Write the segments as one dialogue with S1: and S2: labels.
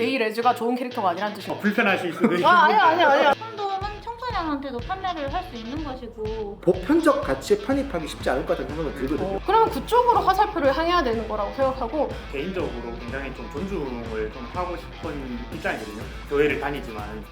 S1: 게이 레즈가 좋은 캐릭터가 아니란 뜻이에요.
S2: 불편하실 수도 있는데.
S1: 아니야.
S3: 콘돔은 청소년한테도 판매를 할 수 있는 것이고
S4: 보편적 가치에 편입하기 쉽지 않을 것 같다는 생각은 들거든요.
S1: 그러면 그쪽으로 화살표를 향해야 되는 거라고 생각하고
S2: 개인적으로 굉장히 좀 존중을 좀 하고 싶은 입장이거든요. 교회를 다니지만.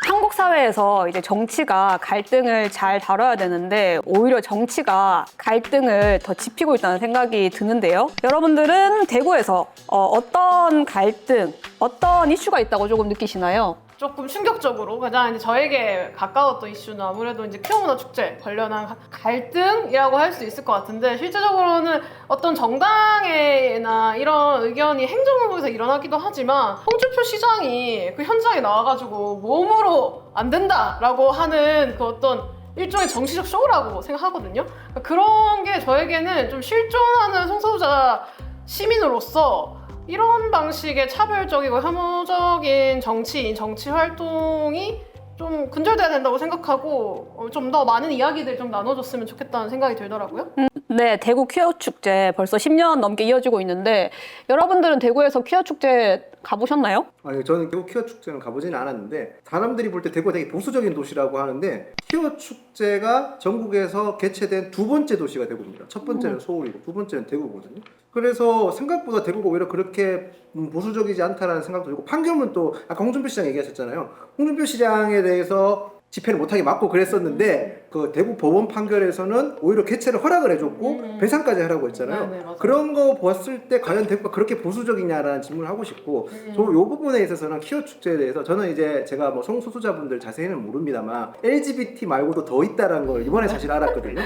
S5: 한국 사회에서 이제 정치가 갈등을 잘 다뤄야 되는데 오히려 정치가 갈등을 더 짚히고 있다는 생각이 드는데요. 여러분들은 대구에서 어떤 갈등, 어떤 이슈가 있다고 조금 느끼시나요?
S1: 조금 충격적으로 가장 이제 저에게 가까웠던 이슈는 아무래도 이제 퀴어 문화 축제 관련한 갈등이라고 할 수 있을 것 같은데 실제적으로는 어떤 정당이나 이런 의견이 행정부에서 일어나기도 하지만 홍준표 시장이 그 현장에 나와가지고 몸으로 안 된다라고 하는 그 어떤 일종의 정치적 쇼라고 생각하거든요. 그러니까 그런 게 저에게는 좀 실존하는 성소수자 시민으로서 이런 방식의 차별적이고 혐오적인 정치인, 정치 활동이 좀 근절돼야 된다고 생각하고 좀 더 많은 이야기들 좀 나눠줬으면 좋겠다는 생각이 들더라고요.
S5: 네, 대구 퀴어 축제 벌써 10년 넘게 이어지고 있는데 여러분들은 대구에서 퀴어 축제 가보셨나요?
S4: 아니 저는 대구 퀴어 축제는 가보지는 않았는데 사람들이 볼 때 대구가 되게 보수적인 도시라고 하는데 퀴어 축제가 전국에서 개최된 두 번째 도시가 대구입니다. 첫 번째는 서울이고 두 번째는 대구거든요. 그래서 생각보다 대구가 오히려 그렇게 보수적이지 않다라는 생각도 들고 판교는 또 아까 홍준표 시장 얘기하셨잖아요. 홍준표 시장에 대해서 집회를 못하게 막고 그랬었는데 그 대구 법원 판결에서는 오히려 개최를 허락을 해줬고 배상까지 하라고 했잖아요.
S1: 네, 맞아요.
S4: 그런 거 봤을 때 과연 대구가 그렇게 보수적이냐라는 질문을 하고 싶고 저 이 부분에 있어서는 퀴어 축제에 대해서 저는 이제 제가 뭐 성소수자분들 자세히는 모릅니다만 LGBT 말고도 더 있다라는 걸 이번에 사실 알았거든요.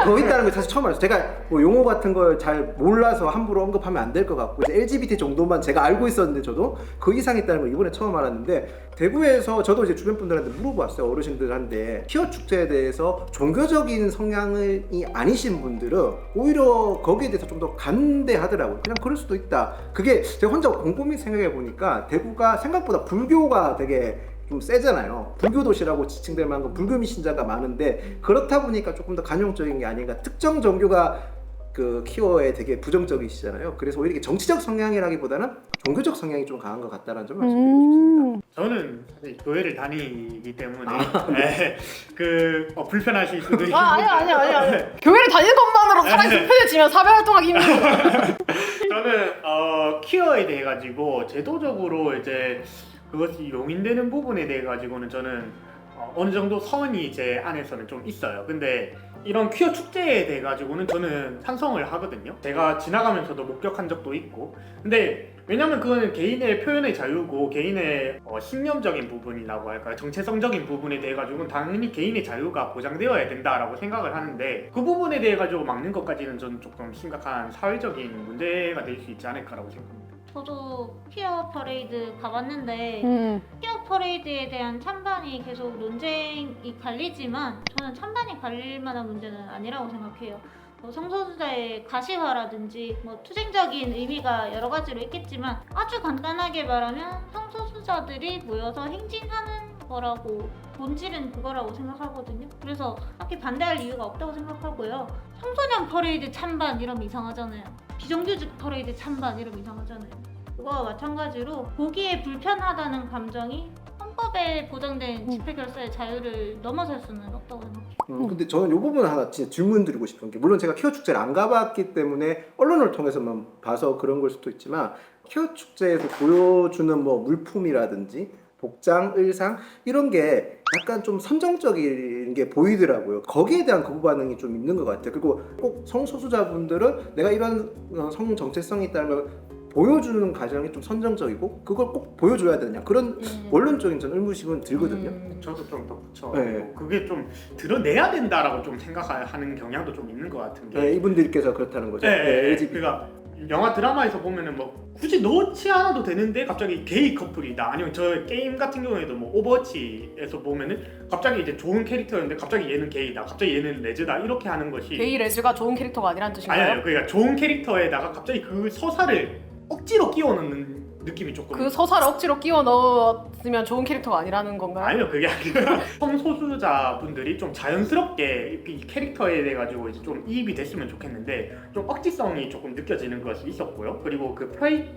S4: 더 있다는 걸 사실 처음 알았어요. 제가 뭐 용어 같은 걸 잘 몰라서 함부로 언급하면 안 될 것 같고 이제 LGBT 정도만 제가 알고 있었는데 저도 그 이상 있다는 걸 이번에 처음 알았는데 대구에서 저도 이제 주변 분들한테 물어봤어요. 어르신들한테 퀴어 축제에 대해서 종교적인 성향이 아니신 분들은 오히려 거기에 대해서 좀 더 간대하더라고요. 그냥 그럴 수도 있다. 그게 제가 혼자 곰곰이 생각해 보니까 대구가 생각보다 불교가 되게 좀 세잖아요. 불교 도시라고 지칭될 만큼 불교 신자가 많은데 그렇다 보니까 조금 더 간용적인 게 아닌가. 특정 종교가 그 퀴어에 되게 부정적이시잖아요. 그래서 오히려 이게 정치적 성향이라기보다는 종교적 성향이 좀 강한 것 같다는 점을 말씀드리고 싶습니다.
S2: 저는 사실 교회를 다니기 때문에 불편하실 수도 있는데.
S1: 아니야. 교회를 다니는 것만으로 사람이 불편해지면 사회 활동하기 힘들어.
S2: 저는 퀴어에 대해 가지고 제도적으로 이제 그것이 용인되는 부분에 대해 가지고는 저는 어느 정도 선이 제 안에서는 좀 있어요. 근데 이런 퀴어 축제에 대해 가지고는 저는 찬성을 하거든요. 제가 지나가면서도 목격한 적도 있고. 근데 왜냐면 그거는 개인의 표현의 자유고 개인의 신념적인 부분이라고 할까요? 정체성적인 부분에 대해 가지고는 당연히 개인의 자유가 보장되어야 된다라고 생각을 하는데 그 부분에 대해 가지고 막는 것까지는 저는 조금 심각한 사회적인 문제가 될 수 있지 않을까라고 생각합니다.
S3: 저도 퀴어 퍼레이드 가봤는데 퀴어 퍼레이드에 대한 찬반이 계속 논쟁이 갈리지만 저는 찬반이 갈릴 만한 문제는 아니라고 생각해요. 성소수자의 가시화라든지 투쟁적인 의미가 여러 가지로 있겠지만 아주 간단하게 말하면 성소수자들이 모여서 행진하는 거라고 본질은 그거라고 생각하거든요. 그래서 딱히 반대할 이유가 없다고 생각하고요. 청소년 퍼레이드 찬반 이러면 이상하잖아요. 비정규직 퍼레이드 찬반 이러면 이상하잖아요. 그거와 마찬가지로 보기에 불편하다는 감정이 헌법에 보장된 집회 결사의 자유를 넘어설 수는 없다고 생각해요.
S4: 근데 저는 이 부분 하나 진짜 질문 드리고 싶은 게 물론 제가 퀴어 축제를 안 가봤기 때문에 언론을 통해서만 봐서 그런 걸 수도 있지만 퀴어 축제에서 보여주는 뭐 물품이라든지 복장, 의상 이런 게 약간 좀 선정적인 게 보이더라고요. 거기에 대한 거부 반응이 좀 있는 것 같아요. 그리고 꼭 성소수자분들은 내가 이런 성 정체성이 있다는 걸 보여주는 과정이 좀 선정적이고 그걸 꼭 보여줘야 되느냐 그런 원론적인 전 의무심은 들거든요.
S2: 저도 좀 덧붙여.
S4: 네.
S2: 그게 좀 드러내야 된다라고 좀 생각하는 경향도 좀 있는 것 같은 게.
S4: 네, 이분들께서 그렇다는 거죠.
S2: 그러니까 영화 드라마에서 보면은 굳이 넣지 않아도 되는데 갑자기 게이 커플이다. 아니면 저 게임 같은 경우에도 오버워치에서 보면은 갑자기 이제 좋은 캐릭터였는데 갑자기 얘는 게이다. 갑자기 얘는 레즈다. 이렇게 하는 것이.
S1: 게이 레즈가 좋은 캐릭터가 아니란 뜻인가요?
S2: 아니요. 그러니까 좋은 캐릭터에다가 갑자기 그 서사를 억지로 끼워 넣는 느낌이 조금
S1: 그 서사를 억지로 끼워 넣었으면 좋은 캐릭터가 아니라는 건가요?
S2: 아니요, 그게 아니라 성소수자분들이 좀 자연스럽게 이 캐릭터에 대해 가지고 이제 좀 이입이 됐으면 좋겠는데 좀 억지성이 조금 느껴지는 것이 있었고요. 그리고 그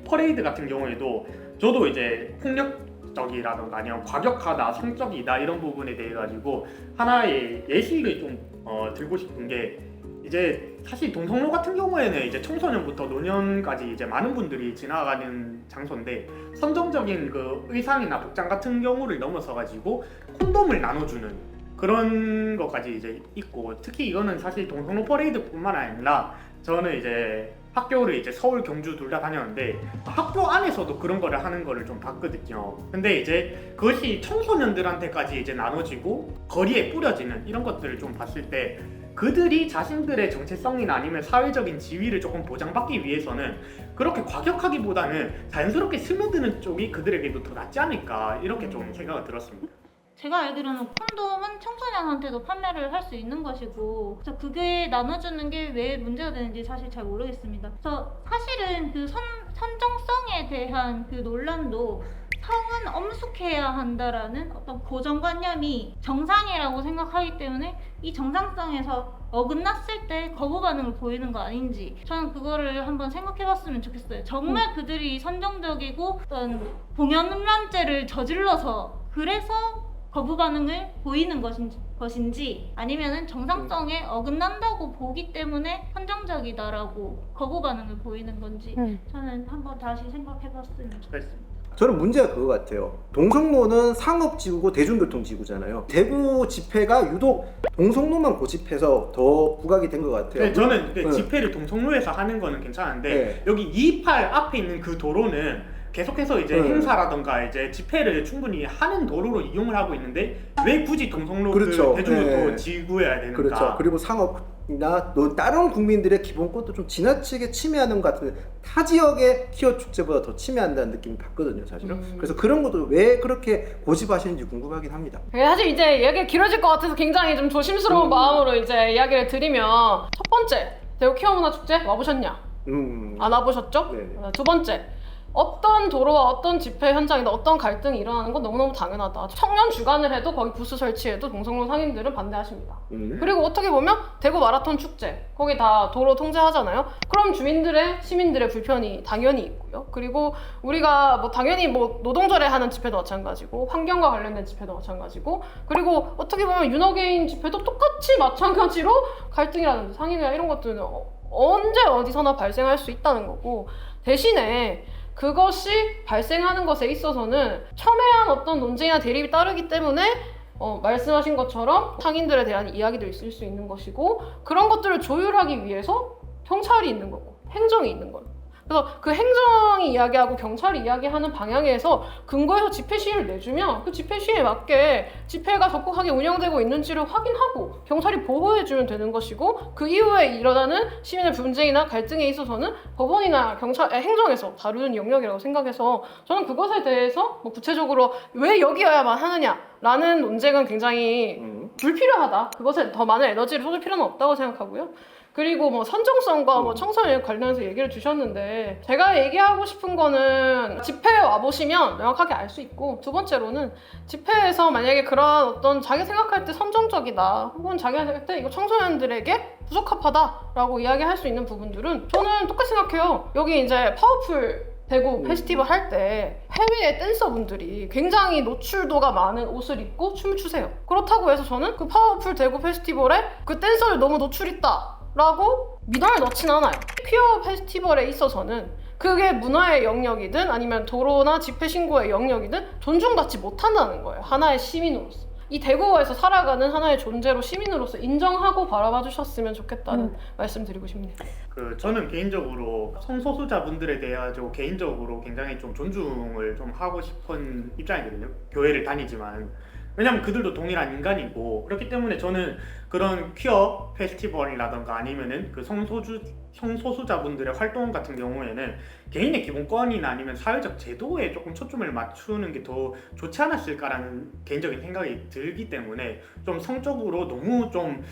S2: 퍼레이드 같은 경우에도 저도 이제 폭력적이라던가 아니면 과격하다, 성적이다 이런 부분에 대해 가지고 하나의 예시를 좀 들고 싶은 게 이제 사실 동성로 같은 경우에는 이제 청소년부터 노년까지 이제 많은 분들이 지나가는 장소인데 선정적인 그 의상이나 복장 같은 경우를 넘어서 가지고 콘돔을 나눠주는 그런 것까지 이제 있고 특히 이거는 사실 동성로 퍼레이드뿐만 아니라 저는 이제 학교를 이제 서울, 경주 둘 다 다녔는데 학교 안에서도 그런 거를 하는 거를 좀 봤거든요. 근데 이제 그것이 청소년들한테까지 이제 나눠지고 거리에 뿌려지는 이런 것들을 좀 봤을 때 그들이 자신들의 정체성이나 아니면 사회적인 지위를 조금 보장받기 위해서는 그렇게 과격하기보다는 자연스럽게 스며드는 쪽이 그들에게도 더 낫지 않을까 이렇게 좀 생각이 들었습니다.
S3: 제가 알기로는 콘돔은 청소년한테도 판매를 할 수 있는 것이고 그래서 그게 나눠주는 게 왜 문제가 되는지 사실 잘 모르겠습니다. 그래서 사실은 그 선정성에 대한 그 논란도 성은 엄숙해야 한다라는 어떤 고정관념이 정상이라고 생각하기 때문에 이 정상성에서 어긋났을 때 거부 반응을 보이는 거 아닌지 저는 그거를 한번 생각해봤으면 좋겠어요. 정말 그들이 선정적이고 어떤 공연음란죄를 저질러서 그래서 거부 반응을 보이는 것인지 아니면은 정상성에 어긋난다고 보기 때문에 선정적이다라고 거부 반응을 보이는 건지 저는 한번 다시 생각해봤으면 좋겠어요.
S2: 그렇습니다.
S4: 저는 문제가 그거 같아요. 동성로는 상업지구고 대중교통지구잖아요. 대구 집회가 유독 동성로만 고집해서 더 부각이 된 것 같아요.
S2: 네, 저는
S4: 네.
S2: 집회를 동성로에서 하는 거는 괜찮은데
S4: 네.
S2: 여기 228 앞에 있는 그 도로는 계속해서 이제
S4: 네.
S2: 행사라던가 이제 집회를 충분히 하는 도로로 이용을 하고 있는데 왜 굳이 동성로
S4: 그렇죠.
S2: 그 대중교통
S4: 네.
S2: 지구여야 되는가?
S4: 그렇죠. 그리고 상업이나 다른 국민들의 기본권도 좀 지나치게 침해하는 것 같은 타 지역의 키어 축제보다 더 침해한다는 느낌이 받거든요, 사실은. 그래서 그런 것도 왜 그렇게 고집하시는지 궁금하긴 합니다.
S1: 사실 이제 이야기가 길어질 것 같아서 굉장히 좀 조심스러운 마음으로 이제 이야기를 드리면 첫 번째, 대구 퀴어문화축제 와보셨냐? 안 와보셨죠?
S4: 네.
S1: 두 번째, 어떤 도로와 어떤 집회 현장이나 어떤 갈등이 일어나는 건 너무너무 당연하다. 청년 주간을 해도 거기 부스 설치해도 동성로 상인들은 반대하십니다. 그리고 어떻게 보면 대구 마라톤 축제 거기 다 도로 통제하잖아요. 그럼 시민들의 불편이 당연히 있고요. 그리고 우리가 뭐 당연히 뭐 노동절에 하는 집회도 마찬가지고 환경과 관련된 집회도 마찬가지고 그리고 어떻게 보면 윤호개인 집회도 똑같이 마찬가지로 갈등이라든지 상인이나 이런 것들은 언제 어디서나 발생할 수 있다는 거고 대신에 그것이 발생하는 것에 있어서는 첨예한 어떤 논쟁이나 대립이 따르기 때문에 말씀하신 것처럼 상인들에 대한 이야기도 있을 수 있는 것이고 그런 것들을 조율하기 위해서 경찰이 있는 거고 행정이 있는 거예요. 그래서 그 행정이 이야기하고 경찰이 이야기하는 방향에서 근거해서 집회 시위를 내주면 그 집회 시위에 맞게 집회가 적극하게 운영되고 있는지를 확인하고 경찰이 보호해주면 되는 것이고 그 이후에 일어나는 시민의 분쟁이나 갈등에 있어서는 법원이나 행정에서 다루는 영역이라고 생각해서 저는 그것에 대해서 뭐 구체적으로 왜 여기여야만 하느냐라는 논쟁은 굉장히 불필요하다. 그것에 더 많은 에너지를 쏟을 필요는 없다고 생각하고요. 그리고 뭐 선정성과 뭐 청소년 관련해서 얘기를 주셨는데 제가 얘기하고 싶은 거는 집회에 와보시면 명확하게 알 수 있고 두 번째로는 집회에서 만약에 그런 어떤 자기 생각할 때 선정적이다 혹은 자기가 생각할 때 이거 청소년들에게 부적합하다라고 이야기할 수 있는 부분들은 저는 똑같이 생각해요. 여기 이제 파워풀 대구 페스티벌 할 때 해외의 댄서분들이 굉장히 노출도가 많은 옷을 입고 춤을 추세요. 그렇다고 해서 저는 그 파워풀 대구 페스티벌에 그 댄서를 너무 노출있다 라고 민원을 넣진 않아요. 퀴어 페스티벌에 있어서는 그게 문화의 영역이든 아니면 도로나 집회 신고의 영역이든 존중받지 못한다는 거예요. 하나의 시민으로서. 이 대구에서 살아가는 하나의 존재로 시민으로서 인정하고 바라봐 주셨으면 좋겠다는 말씀 드리고 싶네요.
S2: 저는 개인적으로 성소수자분들에 대해 가지고 개인적으로 굉장히 좀 존중을 좀 하고 싶은 입장이거든요. 교회를 다니지만 왜냐면 그들도 동일한 인간이고 그렇기 때문에 저는 그런 퀴어 페스티벌이라던가 아니면은 그 성소수자분들의 활동 같은 경우에는 개인의 기본권이나 아니면 사회적 제도에 조금 초점을 맞추는 게 더 좋지 않았을까라는 개인적인 생각이 들기 때문에 좀 성적으로 너무 좀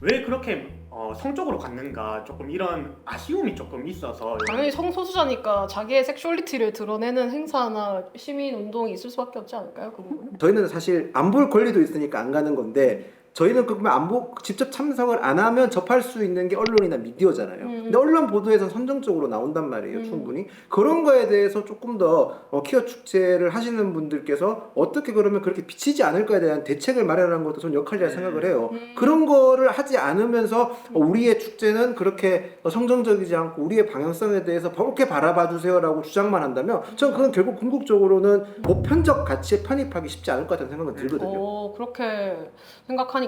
S2: 왜 그렇게 성적으로 갔는가 조금 이런 아쉬움이 조금 있어서
S1: 당연히 성소수자니까 자기의 섹슈얼리티를 드러내는 행사나 시민 운동이 있을 수밖에 없지 않을까요? 그 부분은?
S4: 저희는 사실 안 볼 권리도 있으니까 안 가는 건데 저희는 그러면 직접 참석을 안 하면 접할 수 있는 게 언론이나 미디어잖아요. 근데 언론 보도에서 선정적으로 나온단 말이에요, 충분히. 그런 거에 대해서 조금 더 퀴어 축제를 하시는 분들께서 어떻게 그러면 그렇게 비치지 않을까에 대한 대책을 마련하는 것도 저는 역할이라 생각을 해요. 그런 거를 하지 않으면서 우리의 축제는 그렇게 성정적이지 않고 우리의 방향성에 대해서 그렇게 바라봐 주세요라고 주장만 한다면 저는 그건 결국 궁극적으로는 보편적 가치에 편입하기 쉽지 않을 것 같다는 생각은 들거든요.
S1: 그렇게 생각하니까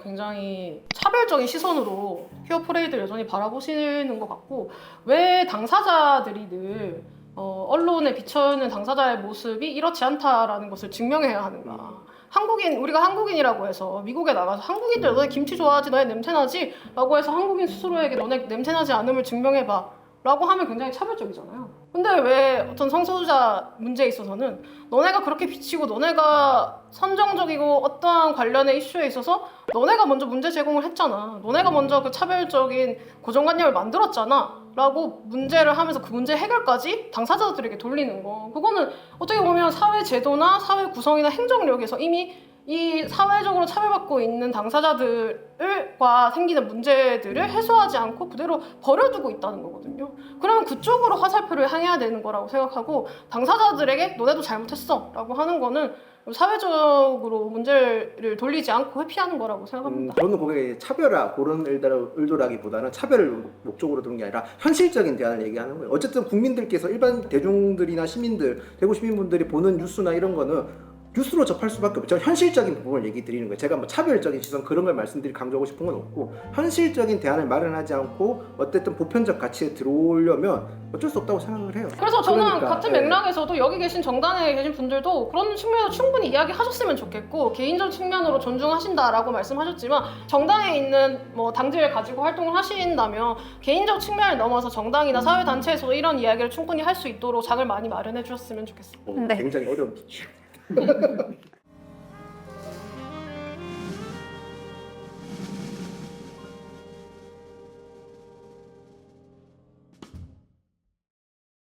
S1: 굉장히 차별적인 시선으로 퀴어 퍼레이드를 여전히 바라보시는 것 같고, 왜 당사자들이 늘 언론에 비춰있는 당사자의 모습이 이렇지 않다라는 것을 증명해야 하는가. 우리가 한국인이라고 해서 미국에 나가서 한국인들 너네 김치 좋아하지, 너네 냄새나지? 라고 해서 한국인 스스로에게 너네 냄새나지 않음을 증명해봐 라고 하면 굉장히 차별적이잖아요. 근데 왜 어떤 성소수자 문제에 있어서는 너네가 그렇게 비치고 너네가 선정적이고 어떠한 관련의 이슈에 있어서 너네가 먼저 문제 제공을 했잖아. 너네가 먼저 그 차별적인 고정관념을 만들었잖아. 라고 문제를 하면서 그 문제 해결까지 당사자들에게 돌리는 거. 그거는 어떻게 보면 사회 제도나 사회 구성이나 행정력에서 이미 이 사회적으로 차별받고 있는 당사자들과 생기는 문제들을 해소하지 않고 그대로 버려두고 있다는 거거든요. 그러면 그쪽으로 화살표를 향해야 되는 거라고 생각하고, 당사자들에게 너네도 잘못했어 라고 하는 거는 사회적으로 문제를 돌리지 않고 회피하는 거라고 생각합니다.
S4: 저는 거기에 차별화 그런 의도라기보다는 차별을 목적으로 두는 게 아니라 현실적인 대안을 얘기하는 거예요. 어쨌든 국민들께서 일반 대중들이나 시민들, 대구 시민분들이 보는 뉴스나 이런 거는 뉴스로 접할 수밖에 없죠. 현실적인 부분을 얘기 드리는 거예요. 제가 뭐 차별적인 시선 그런 걸 강조하고 싶은 건 없고, 현실적인 대안을 마련하지 않고 어쨌든 보편적 가치에 들어오려면 어쩔 수 없다고 생각을 해요.
S1: 그래서 저는
S4: 그러니까,
S1: 같은 맥락에서도 여기 계신 정당에 계신 분들도 그런 측면에서 충분히 이야기하셨으면 좋겠고, 개인적 측면으로 존중하신다라고 말씀하셨지만 정당에 있는 뭐 당직을 가지고 활동을 하신다면 개인적 측면을 넘어서 정당이나 사회단체에서도 이런 이야기를 충분히 할 수 있도록 장을 많이 마련해 주셨으면 좋겠습니다.
S5: 네.
S4: 굉장히 어려운